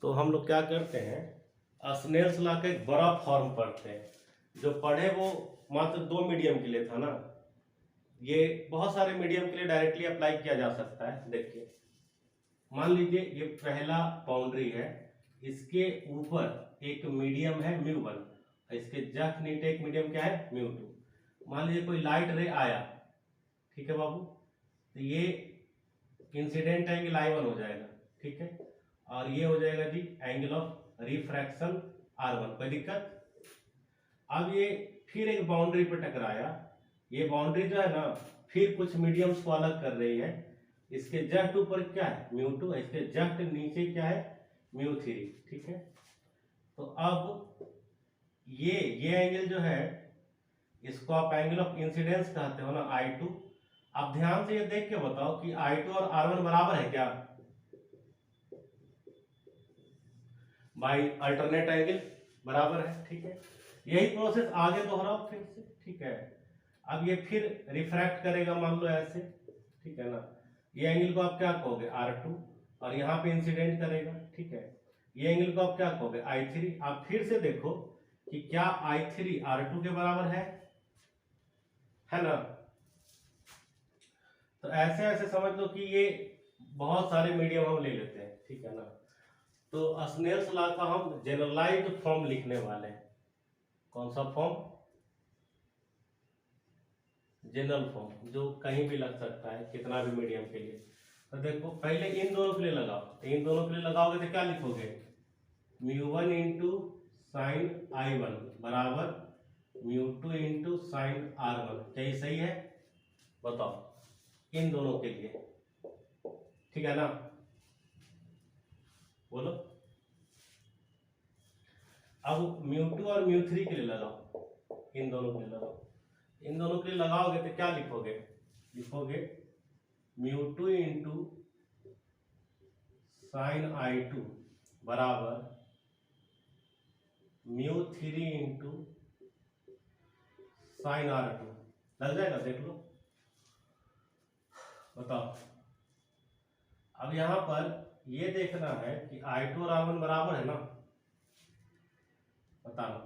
तो हम लोग क्या करते हैं, स्नेल्स लॉ का एक बड़ा फॉर्म पढ़ते हैं। जो पढ़े वो मात्र 2 मीडियम के लिए था ना, ये बहुत सारे मीडियम के लिए डायरेक्टली अप्लाई किया जा सकता है। देखिए मान लीजिए ये पहला बाउंड्री है, इसके ऊपर एक मीडियम है μ1, इसके जस्ट नीचे एक मीडियम क्या है μ2। मान लीजिए कोई लाइट रे आया, ठीक है बाबू, तो ये इंसिडेंट एंगल I1 हो जाएगा, ठीक है, और ये हो जाएगा जी एंगल ऑफ रिफ्रैक्शन R1। कोई दिक्कत? अब ये फिर एक बाउंड्री पे टकराया, ये बाउंड्री जो है ना फिर कुछ मीडियम्स को अलग कर रही है। इसके जस्ट ऊपर क्या है μ2, इसके जस्ट नीचे क्या है μ3, ठीक है। तो अब ये एंगल जो है इसको आप एंगल ऑफ इंसिडेंस कहते हो ना I2। आप ध्यान से ये देख के बताओ कि I2 और R1 बराबर है क्या? बाई अल्टरनेट एंगल बराबर है, ठीक है। यही प्रोसेस आगे दोहराओ फिर से, ठीक है। अब ये फिर रिफ्रैक्ट करेगा, मान लो ऐसे, ठीक है ना। ये एंगल को आप क्या कहोगे R2, और यहाँ पे इंसिडेंट करेगा, ठीक है। ये एंगल को आप क्या कहोगे I3। आप फिर से देखो कि क्या I3 R2 के बराबर है ना। तो ऐसे ऐसे समझ लो कि ये बहुत सारे मीडियम हम ले लेते हैं, ठीक है ना। तो स्नेल्स लॉ का हम जनरलाइज्ड फॉर्म लिखने वाले हैं। कौन सा फॉर्म? जनरल फॉर्म, जो कहीं भी लग सकता है, कितना भी मीडियम के लिए। तो देखो पहले इन दोनों के लिए लगाओ, तो इन दोनों के लिए लगाओगे तो क्या लिखोगे, μ1 इंटू साइन I1 बराबर μ2 इंटू साइन R1। क्या ये सही है? बताओ, इन दोनों के लिए, ठीक है ना, बोलो। अब μ2 और μ3 के लिए लगाओ, इन दोनों के लिए लगाओ। इन दोनों के लिए लगाओगे तो क्या लिखोगे, लिखोगे μ2 इंटू साइन I2 बराबर μ3 इंटू साइन R2। लग जाएगा, देख लो, बताओ। अब यहां पर ये देखना है कि I2 और R1 बराबर है ना, बताना,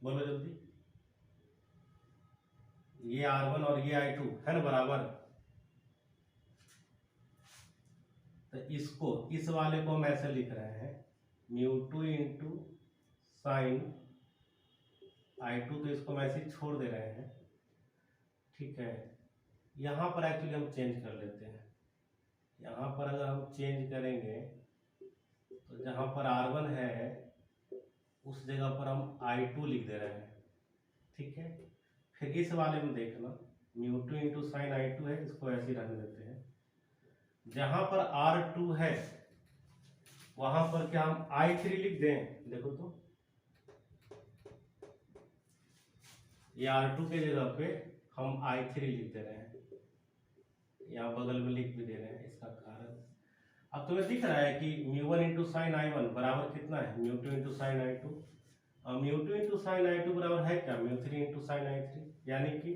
बोलो जल्दी। ये R1 और ये I2 है ना बराबर। तो इसको, इस वाले को हम ऐसे लिख रहे हैं μ2 इंटू साइन I2, तो इसको हम ऐसे ही छोड़ दे रहे हैं, ठीक है। यहाँ पर एक्चुअली हम चेंज कर लेते हैं। यहाँ पर अगर हम चेंज करेंगे तो जहाँ पर R1 है उस जगह पर हम I2 लिख दे रहे हैं, ठीक है। फिर इस वाले में देखना μ2 इंटू साइन I2 है, इसको ऐसे ही रहने देते हैं। जहां पर R2 है वहां पर क्या हम I3 लिख दें? देखो तो ये R2 के जगह पे हम I3 लिख दे रहे हैं, यहाँ बगल में लिख भी दे रहे हैं। इसका कारण अब तुम्हें दिख रहा है कि μ1 इंटू साइन I1 बराबर कितना है μ2 इंटू साइन I2, और μ2 इंटू साइन I2 बराबर है क्या μ3 इंटू साइन I3, यानी कि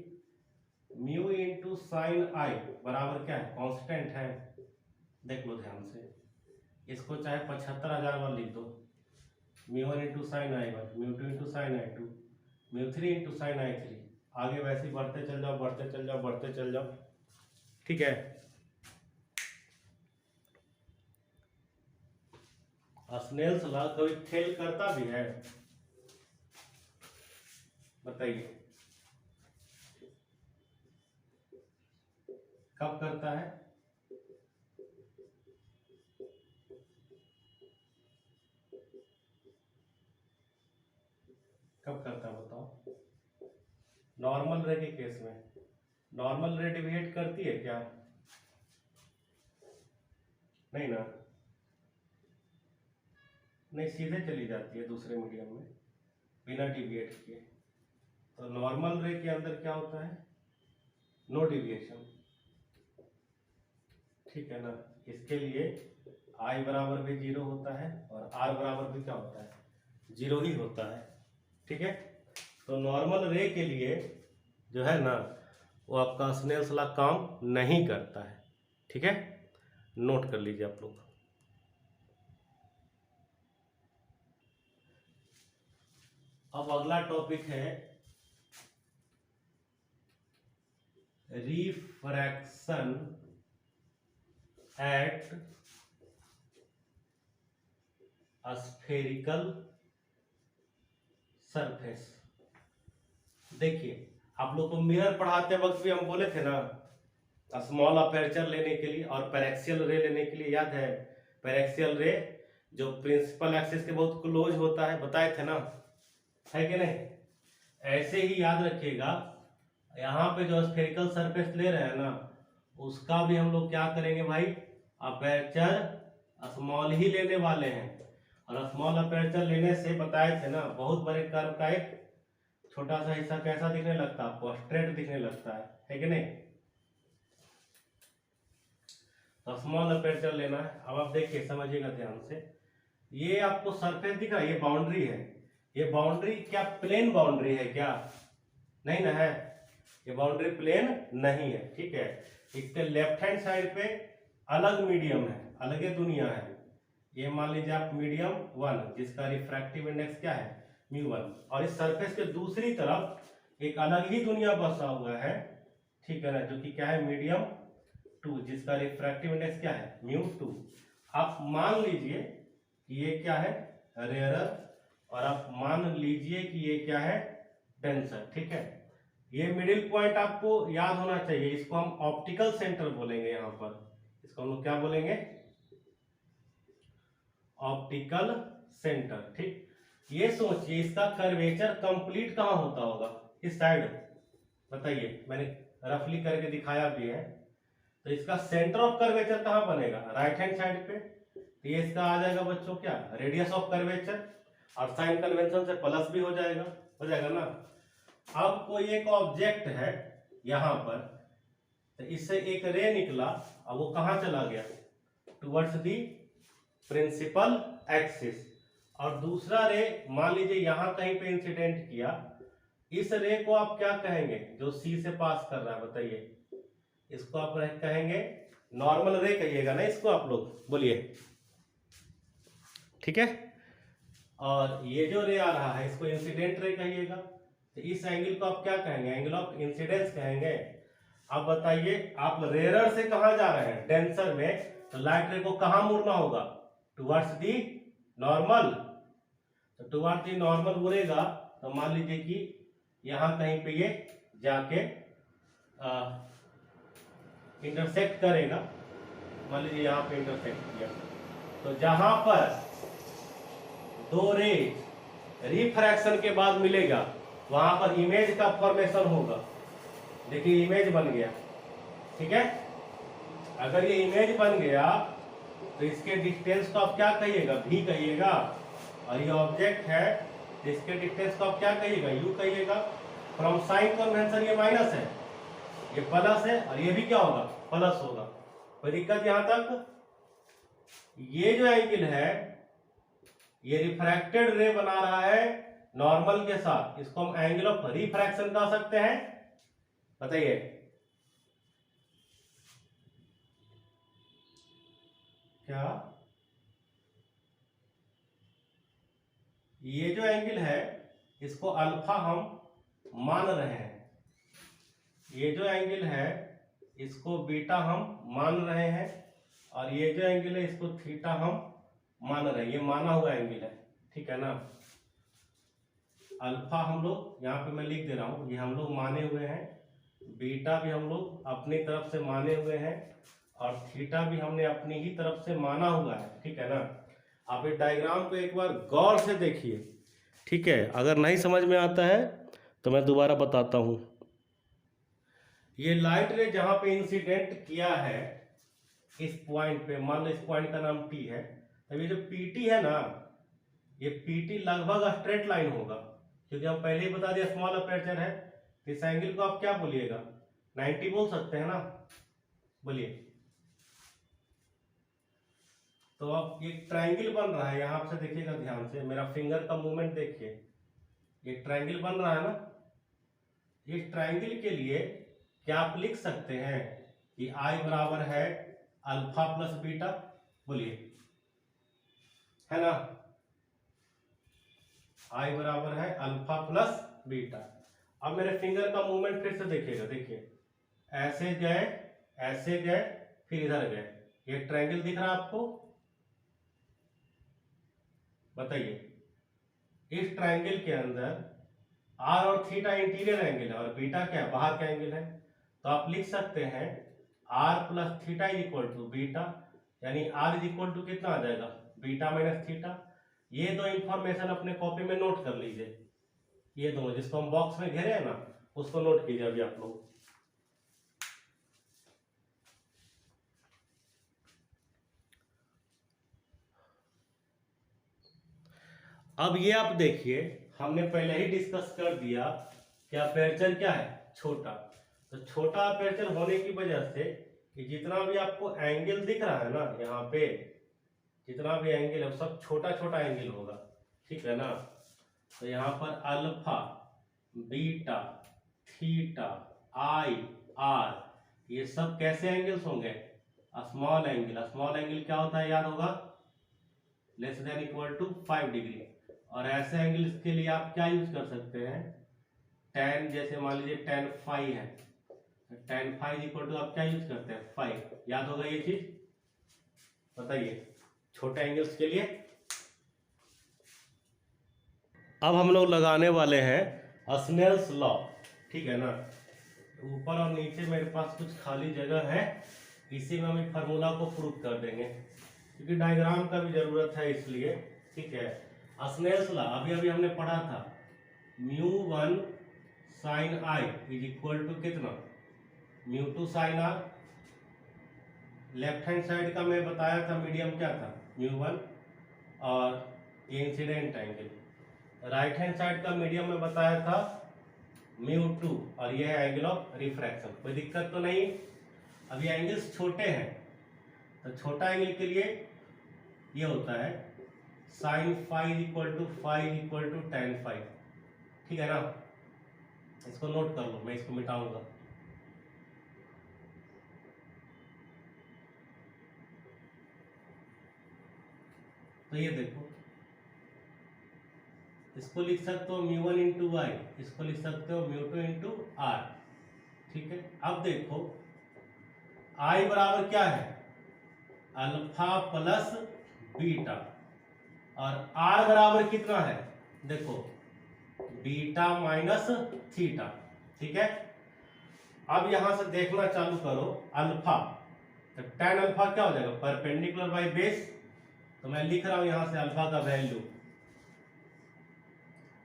म्यू इंटू साइन I बराबर क्या है, कांस्टेंट है। देख लो ध्यान से, इसको चाहे 75,000 बार लिख दो, μ1 into sine I1, μ2 into sine I2, μ3 into sine I3, आगे वैसे ही बढ़ते चल जाओ, बढ़ते चल जाओ, बढ़ते चल जाओ, ठीक है। स्नेल्स लॉ कभी फेल करता भी है? बताइए, कब करता है? कब करता है बताओ? नॉर्मल रे के केस में। नॉर्मल रे डिविएट करती है क्या? नहीं ना, नहीं, सीधे चली जाती है दूसरे मीडियम में बिना डिविएट किए। तो नॉर्मल रे के अंदर क्या होता है, नो डिविएशन, ठीक है ना। इसके लिए I बराबर भी 0 होता है और R बराबर भी क्या होता है, 0 ही होता है, ठीक है। तो नॉर्मल रे के लिए जो है ना वो आपका स्नेल्स लॉ काम नहीं करता है, ठीक है। नोट कर लीजिए आप लोग। अब अगला टॉपिक है रिफ्रैक्शन एट स्फेरिकल सरफेस। देखिए, आप लोग को मिरर पढ़ाते वक्त भी हम बोले थे ना, स्मॉल अपर्चर लेने के लिए और पैरेक्सियल रे लेने के लिए, याद है? पैरेक्सियल रे जो प्रिंसिपल एक्सिस के बहुत क्लोज होता है, बताए थे ना, है कि नहीं? ऐसे ही याद रखिएगा, यहाँ पे जो स्फेरिकल सरफेस ले रहे हैं ना, उसका भी हम लोग क्या करेंगे भाई? अपर्चर स्मॉल ही लेने वाले हैं। और स्मॉल अपर्चर लेने से बताए थे ना, बहुत बड़े कर्व का एक छोटा सा हिस्सा कैसा दिखने लगता है आपको? स्ट्रेट दिखने लगता है कि नहीं? तो स्मॉल अपर्चर लेना है। अब आप देखिए, समझिएगा ध्यान से, ये आपको सरफेस दिख रहा है, ये बाउंड्री है। ये बाउंड्री क्या प्लेन बाउंड्री है क्या? नहीं ना है, ये बाउंड्री प्लेन नहीं है, ठीक है। इसके लेफ्ट हैंड साइड पे अलग मीडियम है, अलग दुनिया है। ये मान लीजिए आप मीडियम 1, जिसका रिफ्रैक्टिव इंडेक्स क्या है? μ1। और इस सरफेस के दूसरी तरफ एक अलग ही दुनिया बसा हुआ है, ठीक है ना, जो कि क्या है? मीडियम 2, जिसका रिफ्रैक्टिव इंडेक्स क्या है? μ2। आप मान लीजिए कि ये क्या है? रेयरर, और आप मान लीजिए कि ये क्या है? डेंसर, ठीक है। ये मिडिल पॉइंट आपको याद होना चाहिए, इसको हम ऑप्टिकल सेंटर बोलेंगे। यहाँ पर इसको हम लोग क्या बोलेंगे? ऑप्टिकल सेंटर, ठीक। ये सोचिए, इसका कर्वेचर कंप्लीट कहाँ होता होगा? इस साइड, बताइए, मैंने रफली करके दिखाया भी है। तो इसका सेंटर ऑफ कर्वेचर कहाँ बनेगा? राइट हैंड साइड पे। तो ये इसका आ जाएगा बच्चों क्या? रेडियस ऑफ कर्वेचर, और साइन कन्वेंशन से प्लस भी हो जाएगा ना। अब कोई एक ऑब्जेक्ट है यहां पर, तो इससे एक रे निकला, अब वो कहां चला गया? Towards the principal axis. और दूसरा रे मान लीजिए यहां कहीं पे इंसिडेंट किया, इस रे को आप क्या कहेंगे? जो सी से पास कर रहा है, बताइए, इसको आप कहेंगे नॉर्मल रे कहिएगा ना इसको, आप लोग बोलिए, ठीक है। और ये जो रे आ रहा है, इसको इंसिडेंट रे कहिएगा। तो इस एंगल को आप क्या कहेंगे? एंगल ऑफ इंसिडेंस कहेंगे। अब बताइए, आप रेयरर से कहां जा रहे हैं? डेंसर में। तो लाइट रे को कहां मुड़ना होगा? Towards the normal. तो टुवर्ड्स दी नॉर्मल मुड़ेगा, तो मान लीजिए कि यहां कहीं पे ये जाके इंटरसेक्ट करेगा। मान लीजिए यहां पे इंटरसेक्ट किया, तो जहां पर दो रे रिफ्रैक्शन के बाद मिलेगा, वहां पर इमेज का फॉर्मेशन होगा। देखिए, इमेज बन गया, ठीक है। अगर ये इमेज बन गया, तो इसके डिस्टेंस को आप क्या कहिएगा? v कहिएगा। और ये ऑब्जेक्ट है, तो इसके डिस्टेंस को आप क्या कहिएगा? u कहिएगा। फ्रॉम साइन कन्वेंशन ये माइनस है, ये प्लस है, और ये भी क्या होगा? प्लस होगा। कोई दिक्कत यहां तक? ये जो एंगल है, ये रिफ्रैक्टेड रे बना रहा है नॉर्मल के साथ, इसको हम एंगल ऑफ रिफ्रैक्शन कह सकते हैं। बताइए, क्या? ये जो एंगल है, इसको अल्फा हम मान रहे हैं। ये जो एंगल है, इसको बीटा हम मान रहे हैं। और ये जो एंगल है, इसको थीटा हम मान रहे हैं। ये माना हुआ एंगल है, ठीक है ना। अल्फा हम लोग यहाँ पे मैं लिख दे रहा हूं, ये हम लोग माने हुए हैं। बीटा भी हम लोग अपनी तरफ से माने हुए हैं, और थीटा भी हमने अपनी ही तरफ से माना हुआ है, ठीक है ना। आप इस डायग्राम को एक बार गौर से देखिए, ठीक है। अगर नहीं समझ में आता है तो मैं दोबारा बताता हूं। ये लाइट रे जहां पे इंसिडेंट किया है, इस पॉइंट पे, मान लो इस पॉइंट का नाम T है, तब ये जो PT है ना, ये PT लगभग स्ट्रेट लाइन होगा, क्योंकि हम पहले ही बता दिया स्मॉल अपर्चर है। तो इस एंगल को आप क्या बोलिएगा? 90 बोल सकते हैं ना, बोलिए। तो अब एक ट्रायंगल बन रहा है, यहां से देखिएगा ध्यान से, मेरा फिंगर का मूवमेंट देखिए, ये ट्रायंगल बन रहा है ना। इस ट्रायंगल के लिए क्या आप लिख सकते हैं कि I बराबर है अल्फा प्लस बीटा, बोलिए, है ना, आई बराबर है अल्फा प्लस बीटा। अब मेरे फिंगर का मूवमेंट फिर से देखिएगा, देखिए ऐसे गए, ऐसे गए, फिर इधर गए, ये ट्रायंगल दिख रहा है आपको, बताइए, इस ट्रायंगल के अंदर आर और थीटा इंटीरियर एंगल है और बीटा क्या है, बाहर का एंगल है। तो आप लिख सकते हैं R plus theta is equal to beta, यानी आर इज इक्वल टू कितना आ जाएगा, बीटा माइनस थीटा। ये दो इंफॉर्मेशन अपने कॉपी में नोट कर लीजिए, ये दोनों जिसको हम बॉक्स में घेरे हैं ना, उसको नोट कीजिए अभी आप लोग। अब ये आप देखिए, हमने पहले ही डिस्कस कर दिया कि अपर्चर क्या है, छोटा। तो छोटा अपर्चर होने की वजह से कि जितना भी आपको एंगल दिख रहा है ना, यहाँ पे जितना भी एंगल है वो सब छोटा छोटा एंगल होगा, ठीक है ना। तो यहाँ पर alpha, beta, theta, I, R, ये सब कैसे एंगल्स होंगे, स्मॉल एंगल। स्मॉल एंगल क्या होता है, याद होगा, less than equal to 5 degree. और ऐसे एंगल्स के लिए आप क्या यूज कर सकते हैं, tan, जैसे मान लीजिए tan फाई है, tan फाई इक्वल टू आप क्या यूज करते हैं, 5, याद होगा ये चीज, बताइए, छोटे एंगल्स के लिए। अब हम लोग लगाने वाले हैं स्नेल्स लॉ, ठीक है ना। ऊपर और नीचे मेरे पास कुछ खाली जगह है, इसी में हम फार्मूला को प्रूव कर देंगे, क्योंकि डायग्राम का भी जरूरत है इसलिए, ठीक है। स्नेल्स लॉ अभी अभी हमने पढ़ा था, μ1 sin i is equal to कितना, μ2 sin r। Left hand side का मैं बताया था मीडियम क्या था, μ1, और ये incident angle. Right hand side का मीडियम में बताया था μ2, और ये है एंगल ऑफ रिफ्रैक्शन। कोई दिक्कत तो नहीं। अब ये एंगल्स छोटे हैं, तो छोटा एंगल के लिए ये होता है sin phi equal to phi equal to tan phi, ठीक है ना। इसको नोट कर लो, मैं इसको मिटाऊंगा। तो ये देखो, इसको लिख सकते हो μ1 इंटू वाई, इसको लिख सकते हो μ2 इंटू आर, ठीक है। अब देखो आई बराबर क्या है, अल्फा प्लस बीटा, और आर बराबर कितना है, देखो बीटा माइनस थीटा, ठीक है। अब यहां से देखना चालू करो अल्फा, तो tan अल्फा क्या हो जाएगा, परपेंडिकुलर बाई बेस। तो मैं लिख रहा हूं यहां से अल्फा का वैल्यू,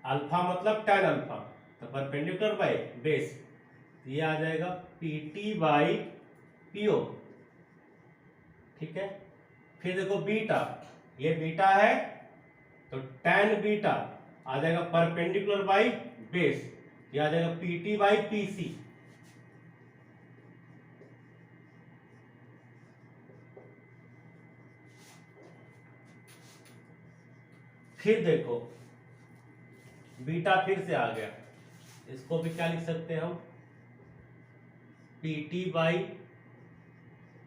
अल्फा मतलब tan अल्फा, तो परपेंडिकुलर बाई बेस, ये आ जाएगा PT बाई PO, ठीक है। फिर देखो बीटा, ये बीटा है, तो tan बीटा आ जाएगा परपेंडिकुलर बाई बेस, ये आ जाएगा PT बाई PC। फिर देखो बीटा फिर से आ गया, इसको भी क्या लिख सकते हैं हम, PT बाई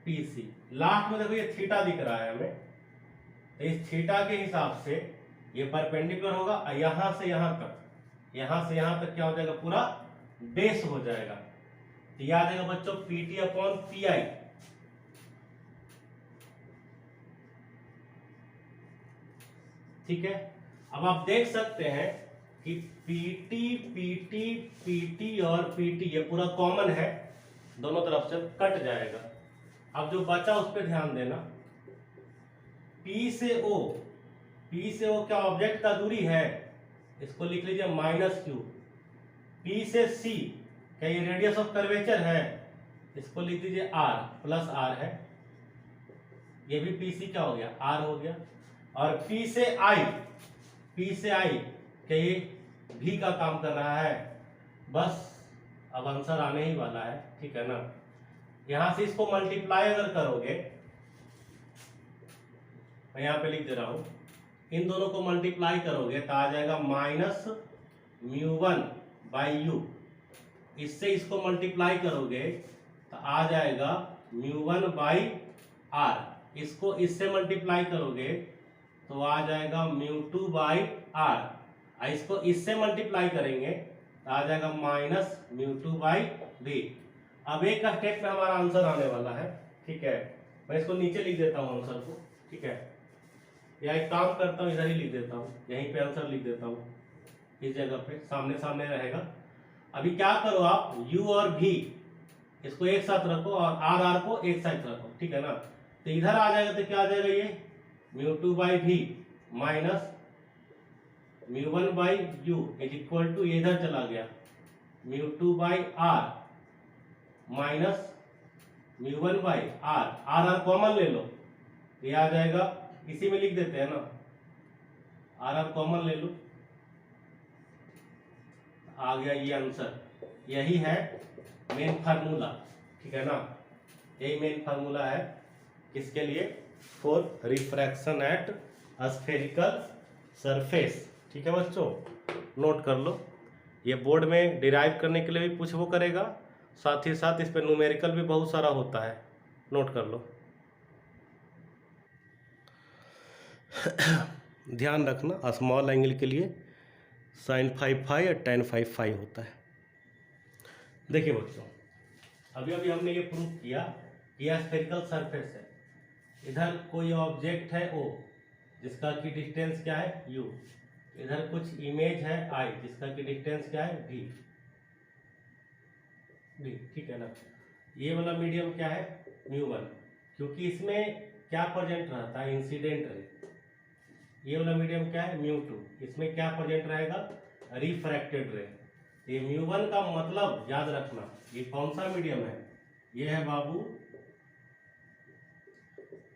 PC। लास्ट में देखो ये थीटा दिख रहा है हमें, तो इस थीटा के हिसाब से ये परपेंडिकुलर होगा, और यहां से यहां तक, यहां से यहां तक क्या हो जाएगा, पूरा बेस हो जाएगा। तो याद आएगा बच्चों, PT अपॉन PI, ठीक है। अब आप देख सकते हैं कि PT PT PT और PT ये पूरा कॉमन है, दोनों तरफ से कट जाएगा। अब जो बचा उस पर ध्यान देना, P से O, P से O क्या ऑब्जेक्ट का दूरी है, इसको लिख लीजिए -q। P से C क्या ये रेडियस ऑफ कर्वेचर है, इसको लिख दीजिए r, प्लस r है, ये भी PC क्या हो गया, r हो गया। और P से I, P से I क्या ये V का काम कर रहा है, बस अब आंसर आने ही वाला है, ठीक है ना। यहां से इसको मल्टीप्लाई अगर करोगे, मैं यहां पे लिख दे रहा हूं, इन दोनों को मल्टीप्लाई करोगे तो आ जाएगा -μ1 बाई यू। इससे इसको मल्टीप्लाई करोगे तो आ जाएगा μ1 बाई आर, इसको इससे मल्टीप्लाई करोगे तो आ जाएगा μ2 बाई आर, इसको इससे मल्टीप्लाई करेंगे तो आ जाएगा माइनस μ2 बाई वी। अब एक स्टेप में हमारा आंसर आने वाला है, ठीक है। मैं इसको नीचे लिख देता हूँ आंसर को, ठीक है, या एक काम करता हूँ इधर ही लिख देता हूँ, यहीं पे आंसर लिख देता हूँ, इस जगह पे सामने सामने रहेगा। अभी क्या करो आप, u और v इसको एक साथ रखो और आर को एक साथ रखो, ठीक है ना। तो इधर आ जाएगा तो क्या आ जाएगा, ये μ2 by V minus μ1 by U is equal to, ये इधर चला गया, μ2 by R minus μ1 by R common ले लो, ये आ जाएगा, इसी में लिख देते हैं ना, आर कॉमन ले लो, आ गया ये आंसर। यही है मेन फार्मूला, ठीक है ना, यही मेन फार्मूला है किसके लिए, for refraction at spherical surface, ठीक है बच्चों, नोट कर लो। ये बोर्ड में डिराइव करने के लिए भी कुछ वो करेगा, साथ ही साथ इस पर न्यूमेरिकल भी बहुत सारा होता है, नोट कर लो। ध्यान रखना स्मॉल एंगल के लिए sin 5 और tan 5 होता है। देखिए बच्चों, अभी हमने ये प्रूव किया कि यह स्फेरिकल सरफेस है, इधर कोई ऑब्जेक्ट है O जिसका की डिस्टेंस क्या है u, इधर कुछ इमेज है I जिसका की डिस्टेंस क्या है v, ठीक है ना। ये वाला मीडियम क्या है μ1, क्योंकि इसमें क्या प्रेजेंट रहता है, इंसिडेंट रे। ये वाला मीडियम क्या है μ2, इसमें क्या प्रेजेंट रहेगा, रिफ्रैक्टेड रे। ये μ1 का मतलब याद रखना, ये कौन सा मीडियम है, ये है बाबू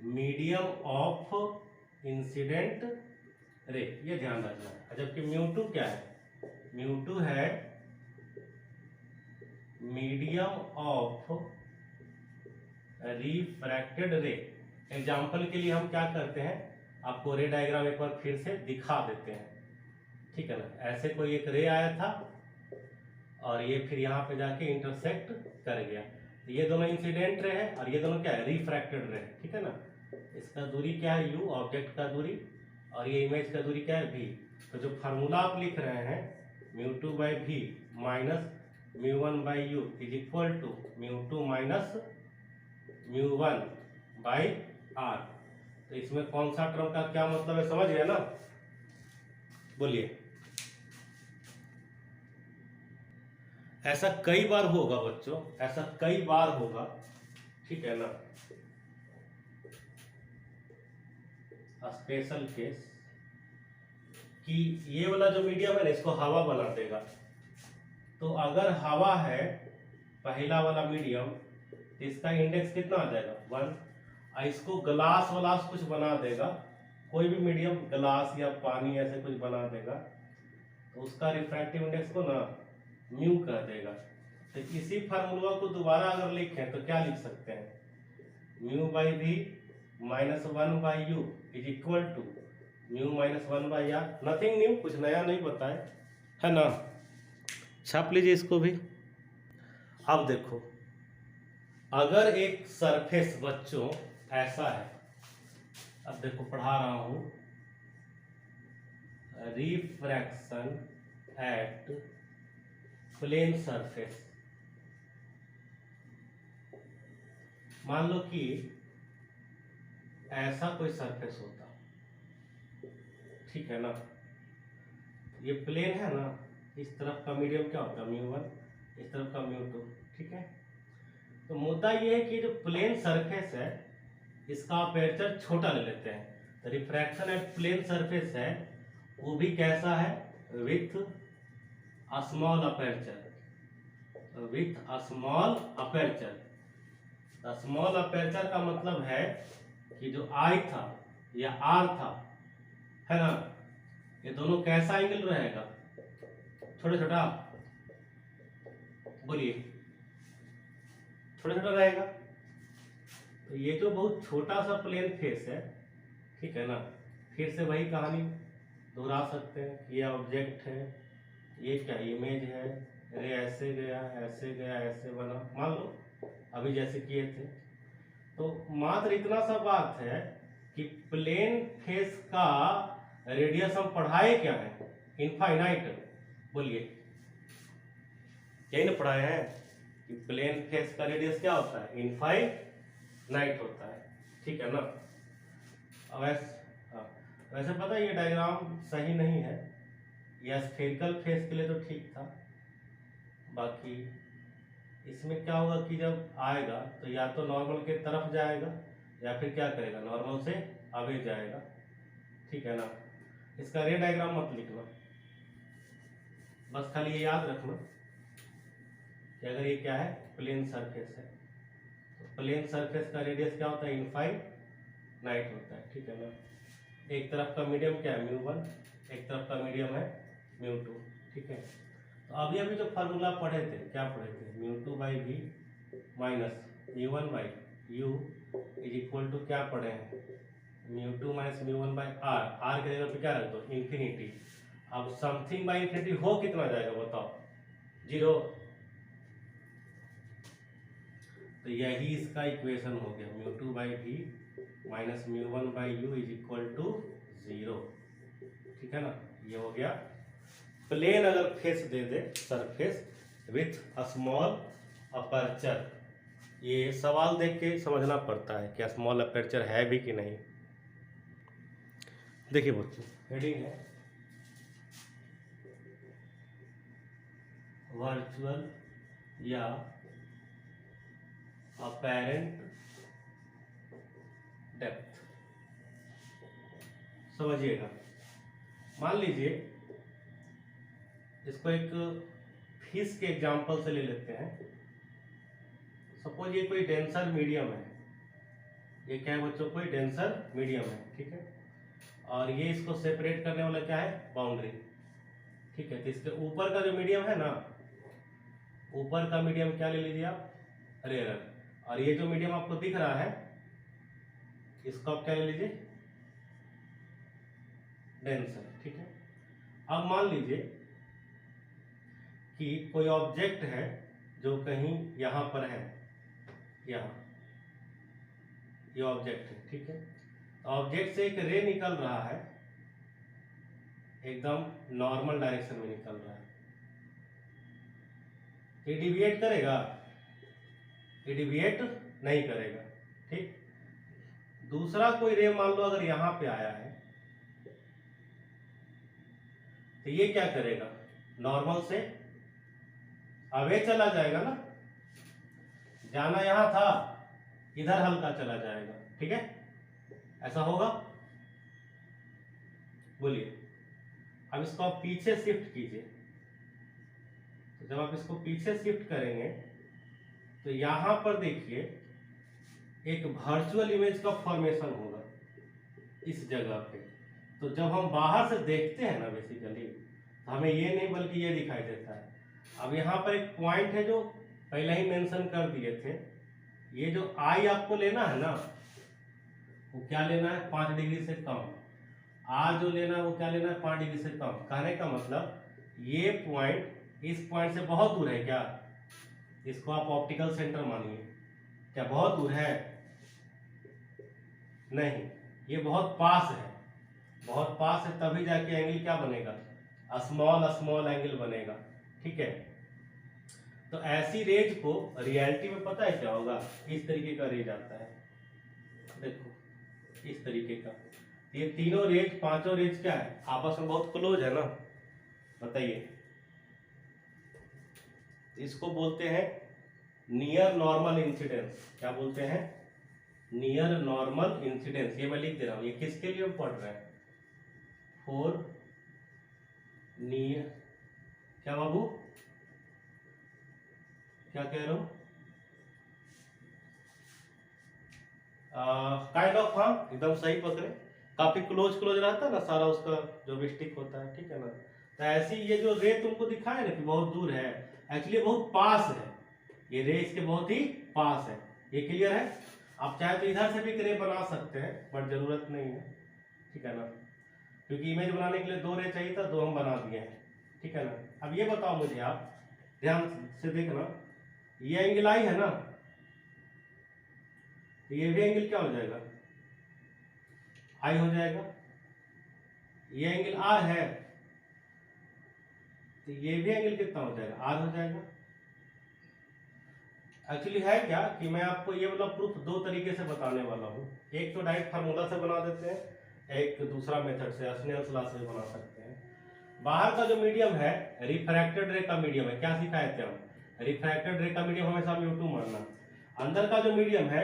मीडियम ऑफ इंसिडेंट रे, ये ध्यान रखना है। जबकि μ2 क्या है, μ2 है मीडियम ऑफ रिफ्रैक्टेड रे। एग्जाम्पल के लिए हम क्या करते हैं, आपको रे डायग्राम एक बार फिर से दिखा देते हैं, ठीक है ना। ऐसे कोई एक रे आया था और ये फिर यहाँ पे जाके इंटरसेक्ट कर गया, ये दोनों इंसिडेंट रे है और ये दोनों क्या है, रिफ्रैक्टेड रे है, ठीक है ना। इसका दूरी क्या है u, ऑब्जेक्ट का दूरी, और ये इमेज का दूरी क्या है v। तो जो फार्मूला आप लिख रहे हैं μ2 by V minus μ1 by U is equal to μ2 minus μ1 by R. तो इसमें कौन सा टर्म का क्या मतलब है, समझ गए ना, बोलिए। ऐसा कई बार होगा बच्चों, ऐसा कई बार होगा, ठीक है ना, स्पेशल केस कि ये वाला जो मीडियम है ना, इसको हवा बना देगा। तो अगर हवा है पहला वाला मीडियम, इसका इंडेक्स कितना आ जाएगा 1, इसको ग्लास वलास कुछ बना देगा, कोई भी मीडियम ग्लास या पानी ऐसे कुछ बना देगा, तो उसका रिफ्रैक्टिव इंडेक्स को ना म्यू कह देगा। तो इसी फार्मूला को दोबारा अगर लिखें तो क्या लिख सकते हैं, mu by V minus 1 by U is equal to mu minus 1 by R. Nothing new, कुछ नया नहीं बताए, है ना। छाप लीजिए इसको भी। अब देखो, अगर एक सरफेस बच्चों ऐसा है, अब देखो पढ़ा रहा हूं, रिफ्रैक्शन एट प्लेन सरफेस। मान लो कि ऐसा कोई सरफेस होता, ठीक है ना, ये प्लेन है ना, इस तरफ का मीडियम क्या होता है μ1, इस तरफ का μ2, ठीक है। तो मुद्दा ये है कि जो प्लेन सरफेस है इसका अपर्चर छोटा ले लेते हैं, तो रिफ्रैक्शन एट प्लेन सरफेस है वो भी कैसा है, with small aperture, with small aperture. Small aperture का मतलब है कि जो I था या R था, है ना, ये दोनों कैसा एंगल रहेगा, छोटा छोटा, बोलिए, छोटा छोटा रहेगा। तो ये जो बहुत छोटा सा प्लेन फेस है, ठीक है ना, फिर से वही कहानी दोहरा सकते हैं, ये ऑब्जेक्ट है, ये क्या इमेज है, रे ऐसे गया ऐसे गया ऐसे बना, मान लो अभी जैसे किए थे। तो मात्र इतना सा बात है कि प्लेन फेस का रेडियस हम पढ़ाए क्या है, इनफाइनाइट। बोलिए यही ना पढ़ाए हैं कि प्लेन फेस का रेडियस क्या होता है, इनफाइनाइट होता है, ठीक है ना। अब वैसे पता है ये डायग्राम सही नहीं है, यह स्फेरिकल फेस के लिए तो ठीक था, बाकी इसमें क्या होगा कि जब आएगा तो या तो नॉर्मल के तरफ जाएगा या फिर क्या करेगा, नॉर्मल से आगे जाएगा, ठीक है ना। इसका रे डायग्राम मत लिखना, बस खाली ये याद रखना कि अगर ये क्या है, प्लेन सरफेस है, तो प्लेन सरफेस का रेडियस क्या होता है, इनफाइनाइट होता है, ठीक है ना। एक तरफ का मीडियम क्या है, μ1, एक तरफ का मीडियम है μ2, ठीक है। तो अभी अभी जो फार्मूला पढ़े थे, क्या पढ़े थे, μ2/v minus μ1/u is equal to क्या पढ़े हैं, μ2 माइनस μ1/r, r के जगह पे क्या रख दो, इंफिनिटी। अब समथिंग बाई इंफिनिटी हो कितना जाएगा बताओ, 0। तो यही इसका इक्वेशन हो गया, μ2/v minus μ1/u is equal to 0, ठीक है ना। ये हो गया प्लेन अगर face they they, surface with small aperture. ये सवाल देख के समझना पड़ता है कि स्मॉल अपर्चर है भी कि नहीं। देखिए बच्चों, हेडिंग है वर्चुअल या अपैरेंट डेप्थ। समझिएगा, मान लीजिए इसको एक फिश के एग्जांपल से ले लेते हैं। सपोज ये कोई डेंसर मीडियम है, ये क्या है बच्चों, कोई डेंसर मीडियम है, ठीक है। और ये इसको सेपरेट करने वाला क्या है, बाउंड्री, ठीक है। तो इसके ऊपर का जो मीडियम है ना, ऊपर का मीडियम क्या ले लीजिए आप, रेयर। और ये जो मीडियम आपको दिख रहा है, इसको आप क्या ले लीजिए, डेंसर, ठीक है। अब मान लीजिए कि कोई ऑब्जेक्ट है जो कहीं यहां पर है, यहाँ ये ऑब्जेक्ट है, ठीक है। ऑब्जेक्ट से एक रे निकल रहा है, एकदम नॉर्मल डायरेक्शन में निकल रहा है। ये डिविएट करेगा, ये डिविएट नहीं करेगा, ठीक। दूसरा कोई रे मान लो अगर यहां पे आया है, तो ये क्या करेगा, नॉर्मल से अवे चला जाएगा ना, जाना यहां था, इधर हल्का चला जाएगा, ठीक है। ऐसा होगा, बोलिए। अब इसको आप पीछे शिफ्ट कीजिए, तो जब आप इसको पीछे शिफ्ट करेंगे तो यहां पर देखिए एक वर्चुअल इमेज का फॉर्मेशन होगा इस जगह पे। तो जब हम बाहर से देखते हैं ना बेसिकली, तो हमें ये नहीं बल्कि ये दिखाई देता है। अब यहाँ पर एक पॉइंट है जो पहले ही मेंशन कर दिए थे, ये जो आई आपको लेना है ना, वो क्या लेना है, 5 डिग्री से कम। आर जो लेना है वो क्या लेना है, 5 डिग्री से कम। कहने का मतलब ये पॉइंट इस पॉइंट से बहुत दूर है क्या, इसको आप ऑप्टिकल सेंटर मानिए। क्या बहुत दूर है, नहीं, ये बहुत पास है, बहुत पास है, तभी जाके एंगल क्या बनेगा, स्मॉल स्मॉल एंगल बनेगा, ठीक है। तो ऐसी रेज को रियलिटी में पता है क्या होगा, इस तरीके का रेज आता है, देखो इस तरीके का। ये तीनों रेज, पांचों रेज क्या है, आपस में बहुत क्लोज है ना, बताइए। इसको बोलते हैं नियर नॉर्मल इंसिडेंस। क्या बोलते हैं, नियर नॉर्मल इंसिडेंस। ये मैं लिख दे रहा हूं, ये किसके लिए पढ़ रहे हैं, फॉर नियर, क्या बाबू क्या कह रहे हो, काइंड ऑफ, हाँ एकदम सही पकड़े, काफी क्लोज क्लोज रहता है ना सारा उसका जो मिस्टिक होता है, ठीक है ना। तो ऐसी ये जो रे तुमको दिखाया ना कि बहुत दूर है, एक्चुअली बहुत पास है, ये रे इसके बहुत ही पास है। ये क्लियर है। आप चाहे तो इधर से भी रे बना सकते हैं, बट जरूरत नहीं है, ठीक है ना, क्योंकि इमेज बनाने के लिए 2 रे चाहिए था, 2 हम बना दिए हैं, ठीक है ना। अब ये बताओ मुझे, आप ध्यान से देखना, ये एंगल आई है ना, तो ये भी एंगल क्या हो जाएगा, आई हो जाएगा। ये एंगल आर है, तो ये भी एंगल कितना हो जाएगा, आर हो जाएगा। एक्चुअली है क्या कि मैं आपको ये वाला प्रूफ दो तरीके से बताने वाला हूँ। एक तो डायरेक्ट फार्मूला से बना देते हैं, एक दूसरा मेथड से स्नेल्स लॉ से बना सकते हैं। बाहर का जो मीडियम है रिफ्रैक्टेड रे का मीडियम है, क्या सिखाए थे हम, रिफ्रैक्टेड रे का मीडियम हमेशा μ2 मानना। अंदर का जो मीडियम है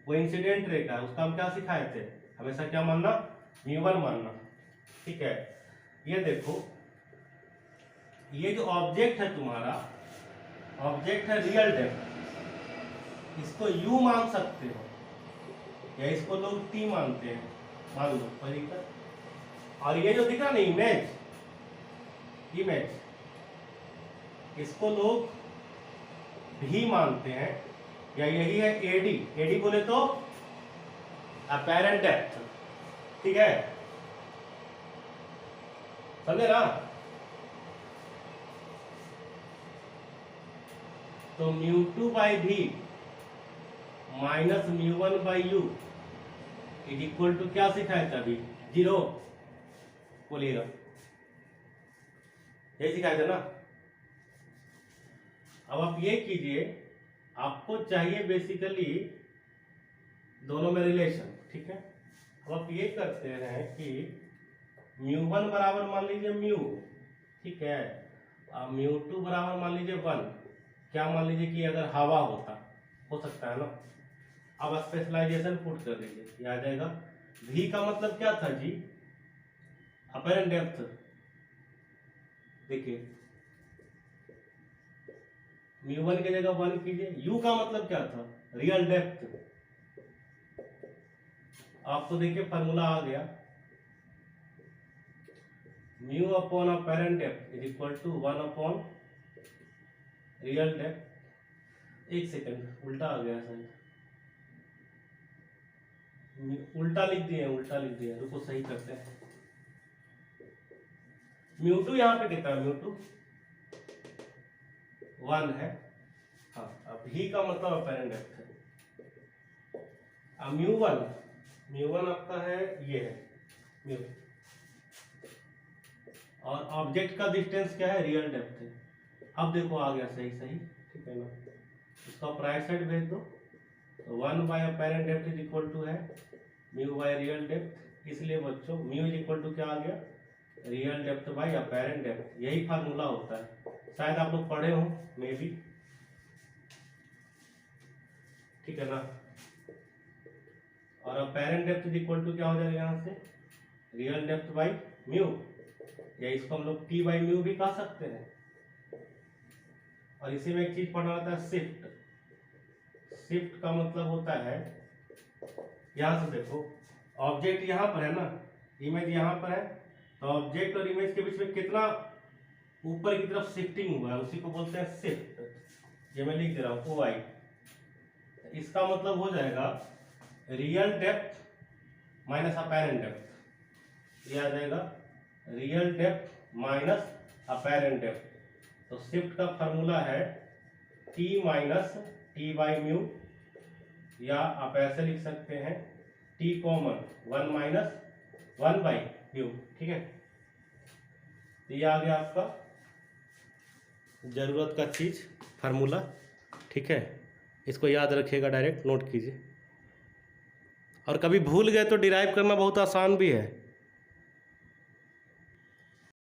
वो इंसिडेंट रे का है, उसका हम क्या सिखाए थे, हमेशा क्या मानना, μ1 मानना। ठीक है, ये देखो ये जो ऑब्जेक्ट है तुम्हारा, ऑब्जेक्ट है रियल डेप्थ, इसको u मान सकते हो या इसको लोग t मानते हैं, मान लो पहली बात। और ये जो दिख रहा ना इमेज, इसको लोग भी मानते हैं, या यही है एडी, एडी बोले तो अपैरेंट डेप्थ। ठीक है, समझे ना। तो μ2 बाई भी minus μ1 by U is equal to क्या सिखाया था अभी, 0 बोलिएगा, यही सिखाया था ना। अब आप ये कीजिए, आपको चाहिए बेसिकली दोनों में रिलेशन। ठीक है, अब आप ये करते हैं कि μ1 बराबर मान लीजिए म्यू, ठीक है, अब μ2 बराबर मान लीजिए 1। क्या मान लीजिए कि अगर हवा होता, हो सकता है ना। अब स्पेशलाइजेशन पुट कर दीजिए, ये आ जाएगा। v का मतलब क्या था जी, अपैरेंट डेप्थ। देखिए μ1 की जगह 1 कीजिए, u का मतलब क्या था, रियल डेप्थ। आपको देखिए फार्मूला आ गया, mu upon apparent depth is equal to 1 upon real depth. एक सेकंड, उल्टा आ गया सही, उल्टा लिख दिए, रुको सही करते हैं। μ2 यहाँ पे कितना है, μ2 1 है, हाँ। अब ही का मतलब अपैरेंट डेप्थ है। अब μ1 आपका है, ये है म्यू, और ऑब्जेक्ट का डिस्टेंस क्या है, रियल डेप्थ है। अब देखो आ गया सही, ठीक है ना। इसको आप राइट साइड भेज दो, तो 1 by apparent depth is equal to है म्यू बाय रियल डेप्थ। इसलिए बच्चों म्यू इज इक्वल टू क्या आ गया, real depth by apparent depth. यही फार्मूला होता है, शायद आप लोग पढ़े हो मे बी, ठीक है ना। और apparent depth is equal to क्या हो जाएगा यहाँ से, रियल डेप्थ बाय म्यू, या इसको हम लोग टी बाई म्यू भी कह सकते हैं। और इसी में एक चीज पढ़ना होता है, शिफ्ट का मतलब होता है, यहां से देखो ऑब्जेक्ट यहां पर है ना, इमेज यहां पर है, तो ऑब्जेक्ट और इमेज के बीच में कितना ऊपर की तरफ शिफ्टिंग हुआ है, उसी को बोलते हैं शिफ्ट। ये मैं लिख दे रहा हूं OI। इसका मतलब हो जाएगा real depth minus apparent depth, ये आ जाएगा real depth minus apparent depth. तो शिफ्ट का फार्मूला है t minus T by mu, या आप ऐसे लिख सकते हैं t common 1 minus 1 by mu. ठीक है, तो ये आ गया आपका जरूरत का चीज फार्मूला। ठीक है, इसको याद रखिएगा, डायरेक्ट नोट कीजिए। और कभी भूल गए तो डिराइव करना बहुत आसान भी है।